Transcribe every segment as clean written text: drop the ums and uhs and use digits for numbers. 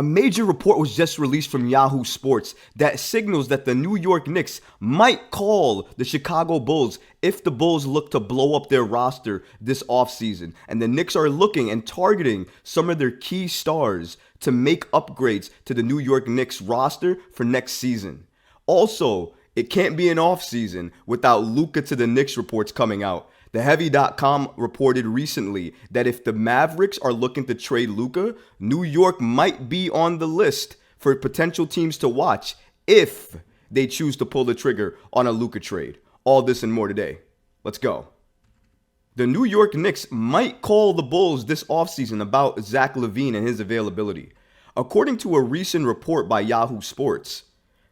A major report was just released from Yahoo Sports that signals that the New York Knicks might call the Chicago Bulls if the Bulls look to blow up their roster this offseason. And the Knicks are looking and targeting some of their key stars to make upgrades to the New York Knicks roster for next season. Also, it can't be an offseason without Luka to the Knicks reports coming out. TheHeavy.com reported recently that if the Mavericks are looking to trade Luka, New York might be on the list for potential teams to watch if they choose to pull the trigger on a Luka trade. All this and more today. Let's go. The New York Knicks might call the Bulls this offseason about Zach LaVine and his availability. According to a recent report by Yahoo Sports,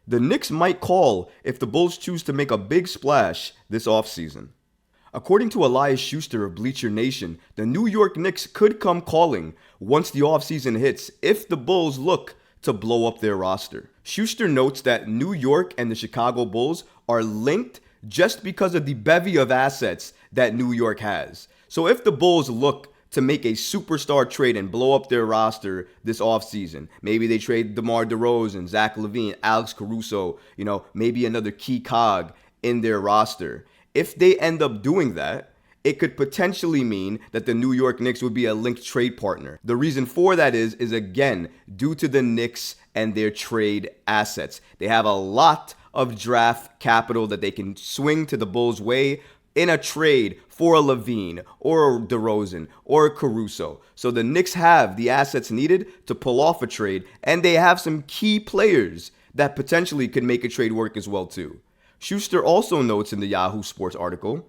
the Knicks might call if the Bulls choose to make a big splash this offseason. According to Elias Schuster of Bleacher Nation, the New York Knicks could come calling once the offseason hits if the Bulls look to blow up their roster. Schuster notes that New York and the Chicago Bulls are linked just because of the bevy of assets that New York has. So if the Bulls look to make a superstar trade and blow up their roster this offseason, maybe they trade DeMar DeRozan, Zach LaVine, Alex Caruso, maybe another key cog in their roster. If they end up doing that, it could potentially mean that the New York Knicks would be a linked trade partner. The reason for that is again, due to the Knicks and their trade assets. They have a lot of draft capital that they can swing to the Bulls' way in a trade for a LaVine or a DeRozan or a Caruso. So the Knicks have the assets needed to pull off a trade, and they have some key players that potentially could make a trade work as well too. Schuster also notes in the Yahoo Sports article,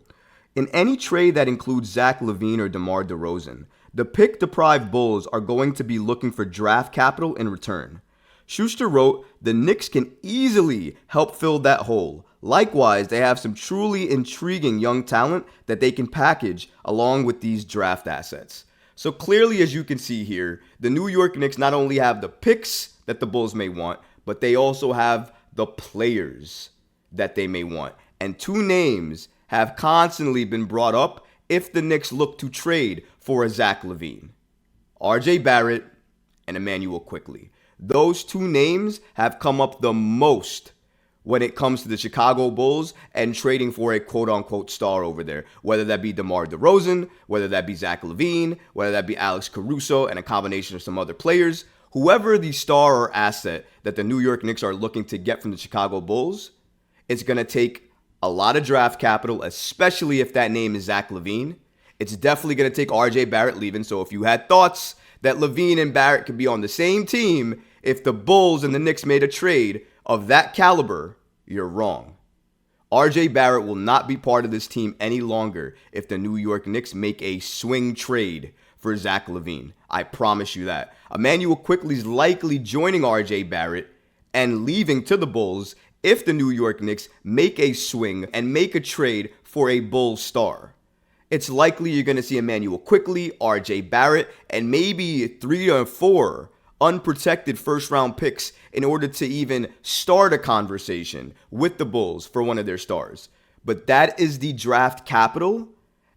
in any trade that includes Zach LaVine or DeMar DeRozan, the pick-deprived Bulls are going to be looking for draft capital in return. Schuster wrote, the Knicks can easily help fill that hole. Likewise, they have some truly intriguing young talent that they can package along with these draft assets. So clearly, as you can see here, the New York Knicks not only have the picks that the Bulls may want, but they also have the players that they may want. And two names have constantly been brought up if the Knicks look to trade for a Zach LaVine. RJ Barrett and Emmanuel Quickley. Those two names have come up the most when it comes to the Chicago Bulls and trading for a quote-unquote star over there. Whether that be DeMar DeRozan, whether that be Zach LaVine, whether that be Alex Caruso and a combination of some other players. Whoever the star or asset that the New York Knicks are looking to get from the Chicago Bulls, it's going to take a lot of draft capital, especially if that name is Zach LaVine. It's definitely going to take RJ Barrett leaving. So if you had thoughts that LaVine and Barrett could be on the same team if the Bulls and the Knicks made a trade of that caliber, you're wrong. RJ Barrett will not be part of this team any longer if the New York Knicks make a swing trade for Zach LaVine. I promise you that. Emmanuel Quickley's likely joining RJ Barrett and leaving to the Bulls if the New York Knicks make a swing and make a trade for a Bulls star. It's likely you're going to see Emmanuel Quickley, RJ Barrett, and maybe 3 or 4 unprotected first-round picks in order to even start a conversation with the Bulls for one of their stars. But that is the draft capital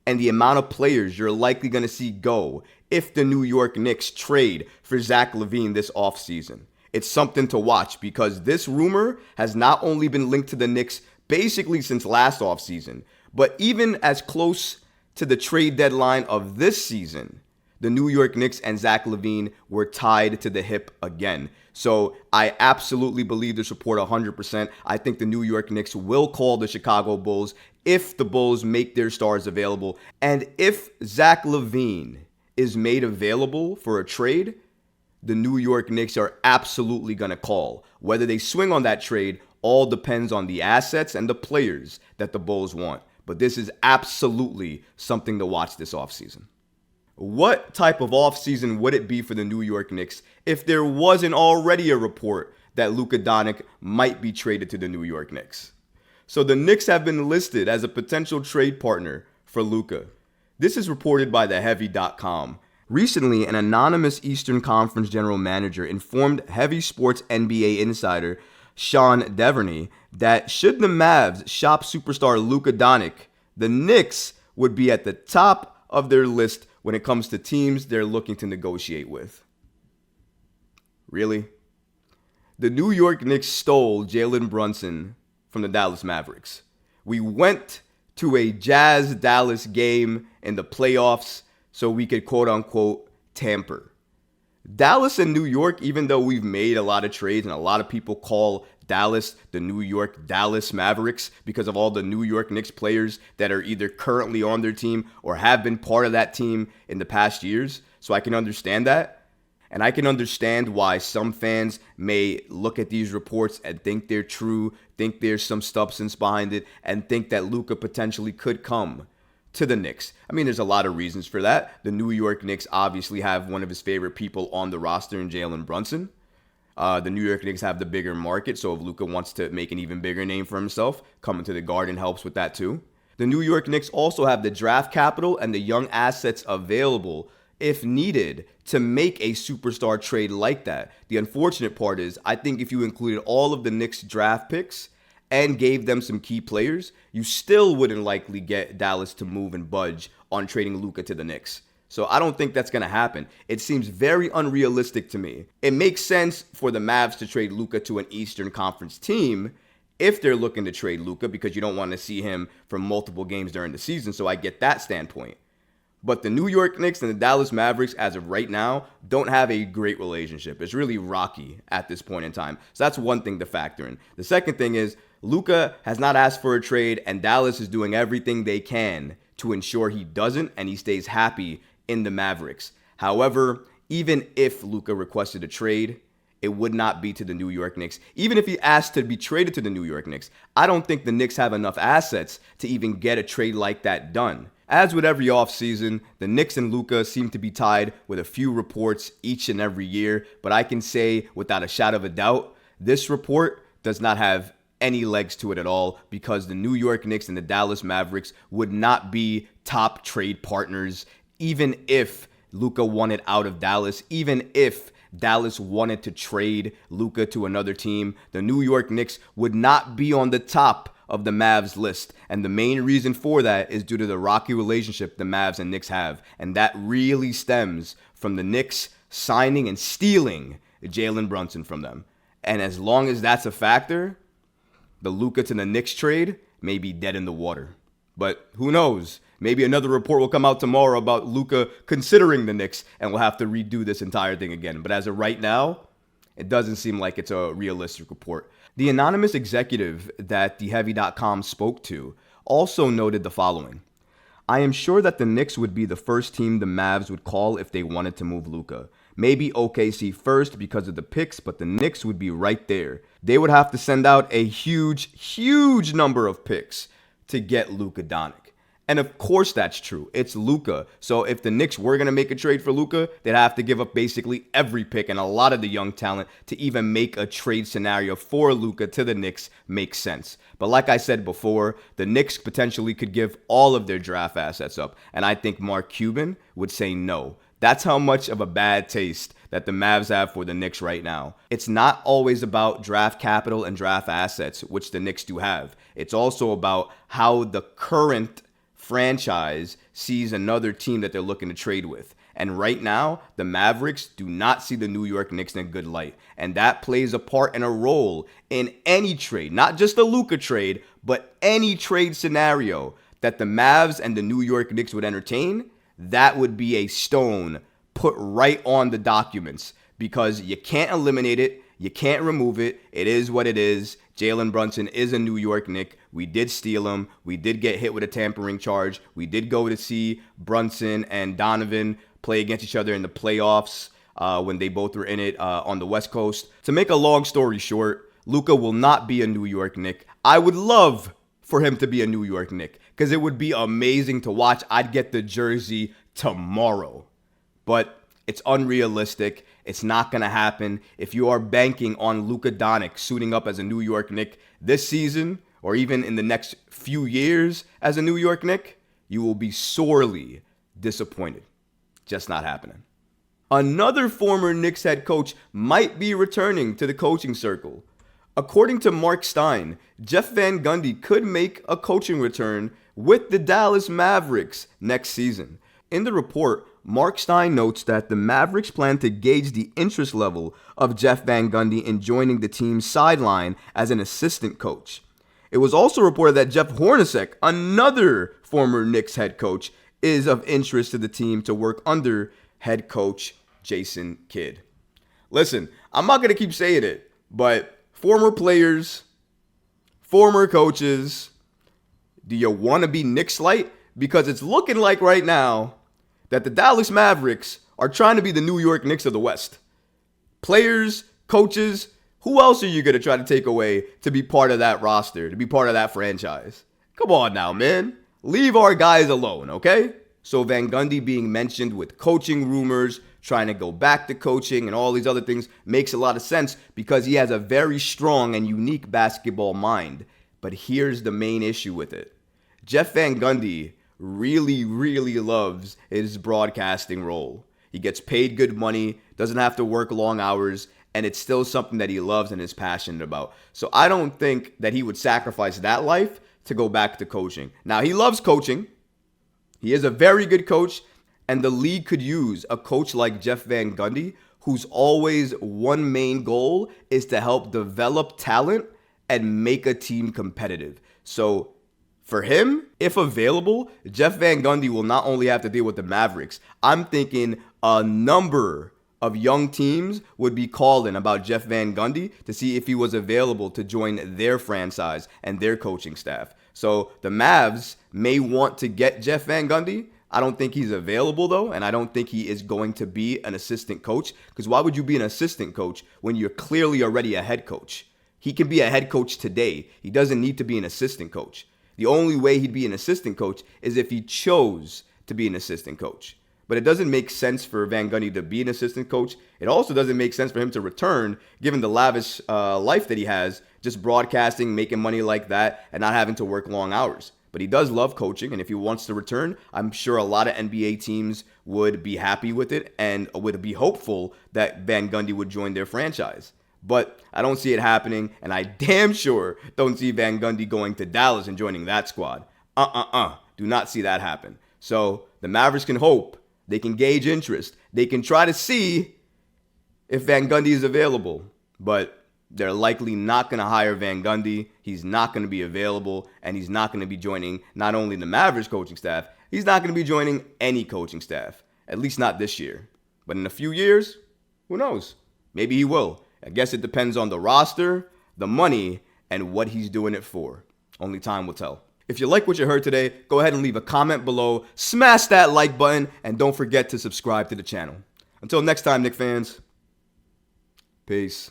and the amount of players you're likely going to see go if the New York Knicks trade for Zach LaVine this offseason. It's something to watch because this rumor has not only been linked to the Knicks basically since last offseason, but even as close to the trade deadline of this season, the New York Knicks and Zach LaVine were tied to the hip again. So I absolutely believe this report 100%. I think the New York Knicks will call the Chicago Bulls if the Bulls make their stars available. And if Zach LaVine is made available for a trade, the New York Knicks are absolutely going to call. Whether they swing on that trade all depends on the assets and the players that the Bulls want. But this is absolutely something to watch this offseason. What type of offseason would it be for the New York Knicks if there wasn't already a report that Luka Doncic might be traded to the New York Knicks? So the Knicks have been listed as a potential trade partner for Luka. This is reported by TheHeavy.com. Recently, an anonymous Eastern Conference general manager informed Heavy Sports NBA insider Sean Deverney that should the Mavs shop superstar Luka Doncic, the Knicks would be at the top of their list when it comes to teams they're looking to negotiate with. Really? The New York Knicks stole Jalen Brunson from the Dallas Mavericks. We went to a Jazz-Dallas game in the playoffs so we could quote-unquote tamper. Dallas and New York, even though we've made a lot of trades and a lot of people call Dallas the New York Dallas Mavericks because of all the New York Knicks players that are either currently on their team or have been part of that team in the past years. So I can understand that. And I can understand why some fans may look at these reports and think they're true, think there's some substance behind it, and think that Luka potentially could come to the Knicks. I mean, there's a lot of reasons for that. The New York Knicks obviously have one of his favorite people on the roster in Jalen Brunson. The New York Knicks have the bigger market, so if Luka wants to make an even bigger name for himself, coming to the Garden helps with that too. The New York Knicks also have the draft capital and the young assets available, if needed, to make a superstar trade like that. The unfortunate part is, I think if you included all of the Knicks draft picks and gave them some key players, you still wouldn't likely get Dallas to move and budge on trading Luka to the Knicks. So I don't think that's going to happen. It seems very unrealistic to me. It makes sense for the Mavs to trade Luka to an Eastern Conference team if they're looking to trade Luka, because you don't want to see him for multiple games during the season. So I get that standpoint. But the New York Knicks and the Dallas Mavericks, as of right now, don't have a great relationship. It's really rocky at this point in time. So that's one thing to factor in. The second thing is, Luka has not asked for a trade, and Dallas is doing everything they can to ensure he doesn't and he stays happy in the Mavericks. However, even if Luka requested a trade, it would not be to the New York Knicks. Even if he asked to be traded to the New York Knicks, I don't think the Knicks have enough assets to even get a trade like that done. As with every offseason, the Knicks and Luka seem to be tied with a few reports each and every year, but I can say without a shadow of a doubt, this report does not have any legs to it at all, because the New York Knicks and the Dallas Mavericks would not be top trade partners, even if Luka wanted out of Dallas, even if Dallas wanted to trade Luka to another team. The New York Knicks would not be on the top of the Mavs list. And the main reason for that is due to the rocky relationship the Mavs and Knicks have. And that really stems from the Knicks signing and stealing Jalen Brunson from them. And as long as that's a factor, the Luka to the Knicks trade may be dead in the water. But who knows? Maybe another report will come out tomorrow about Luka considering the Knicks, and we'll have to redo this entire thing again. But as of right now, it doesn't seem like it's a realistic report. The anonymous executive that TheHeavy.com spoke to also noted the following. I am sure that the Knicks would be the first team the Mavs would call if they wanted to move Luka. Maybe OKC first because of the picks, but the Knicks would be right there. They would have to send out a huge number of picks to get Luka Doncic. And of course that's true. It's Luka. So if the Knicks were going to make a trade for Luka, they'd have to give up basically every pick and a lot of the young talent to even make a trade scenario for Luka to the Knicks make sense. But like I said before, the Knicks potentially could give all of their draft assets up. And I think Mark Cuban would say no. That's how much of a bad taste that the Mavs have for the Knicks right now. It's not always about draft capital and draft assets, which the Knicks do have. It's also about how the current franchise sees another team that they're looking to trade with. And right now, the Mavericks do not see the New York Knicks in a good light. And that plays a part and a role in any trade, not just a Luka trade, but any trade scenario that the Mavs and the New York Knicks would entertain. That would be a stone put right on the documents, because you can't eliminate it. You can't remove it. It is what it is. Jalen Brunson is a New York Knick. We did steal him. We did get hit with a tampering charge. We did go to see Brunson and Donovan play against each other in the playoffs when they both were in it on the West Coast. To make a long story short, Luka will not be a New York Knick. I would love for him to be a New York Knick because it would be amazing to watch. I'd get the jersey tomorrow. But it's unrealistic. It's not going to happen. If you are banking on Luka Doncic suiting up as a New York Knick this season, or even in the next few years as a New York Knick, you will be sorely disappointed. Just not happening. Another former Knicks head coach might be returning to the coaching circle. According to Mark Stein, Jeff Van Gundy could make a coaching return with the Dallas Mavericks next season. In the report, Mark Stein notes that the Mavericks plan to gauge the interest level of Jeff Van Gundy in joining the team's sideline as an assistant coach. It was also reported that Jeff Hornacek, another former Knicks head coach, is of interest to the team to work under head coach Jason Kidd. Listen, I'm not going to keep saying it, but former players, former coaches, do you want to be Knicks light? Because it's looking like right now that the Dallas Mavericks are trying to be the New York Knicks of the West. Players, coaches, who else are you going to try to take away to be part of that roster, to be part of that franchise? Come on now, man. Leave our guys alone, okay? So Van Gundy being mentioned with coaching rumors, trying to go back to coaching and all these other things makes a lot of sense because he has a very strong and unique basketball mind. But here's the main issue with it. Jeff Van Gundy really, really loves his broadcasting role. He gets paid good money, doesn't have to work long hours, and it's still something that he loves and is passionate about. So I don't think that he would sacrifice that life to go back to coaching. Now, he loves coaching. He is a very good coach, and the league could use a coach like Jeff Van Gundy, whose always one main goal is to help develop talent and make a team competitive. So for him, if available, Jeff Van Gundy will not only have to deal with the Mavericks. I'm thinking a number of young teams would be calling about Jeff Van Gundy to see if he was available to join their franchise and their coaching staff. So the Mavs may want to get Jeff Van Gundy. I don't think he's available, though, and I don't think he is going to be an assistant coach, because why would you be an assistant coach when you're clearly already a head coach? He can be a head coach today. He doesn't need to be an assistant coach. The only way he'd be an assistant coach is if he chose to be an assistant coach. But it doesn't make sense for Van Gundy to be an assistant coach. It also doesn't make sense for him to return, given the lavish life that he has, just broadcasting, making money like that, and not having to work long hours. But he does love coaching, and if he wants to return, I'm sure a lot of NBA teams would be happy with it and would be hopeful that Van Gundy would join their franchise. But I don't see it happening, and I damn sure don't see Van Gundy going to Dallas and joining that squad. Do not see that happen. So the Mavericks can hope. They can gauge interest. They can try to see if Van Gundy is available. But they're likely not going to hire Van Gundy. He's not going to be available, and he's not going to be joining not only the Mavericks coaching staff, he's not going to be joining any coaching staff, at least not this year. But in a few years, who knows? Maybe he will. I guess it depends on the roster, the money, and what he's doing it for. Only time will tell. If you like what you heard today, go ahead and leave a comment below, smash that like button, and don't forget to subscribe to the channel. Until next time, Knicks fans, peace.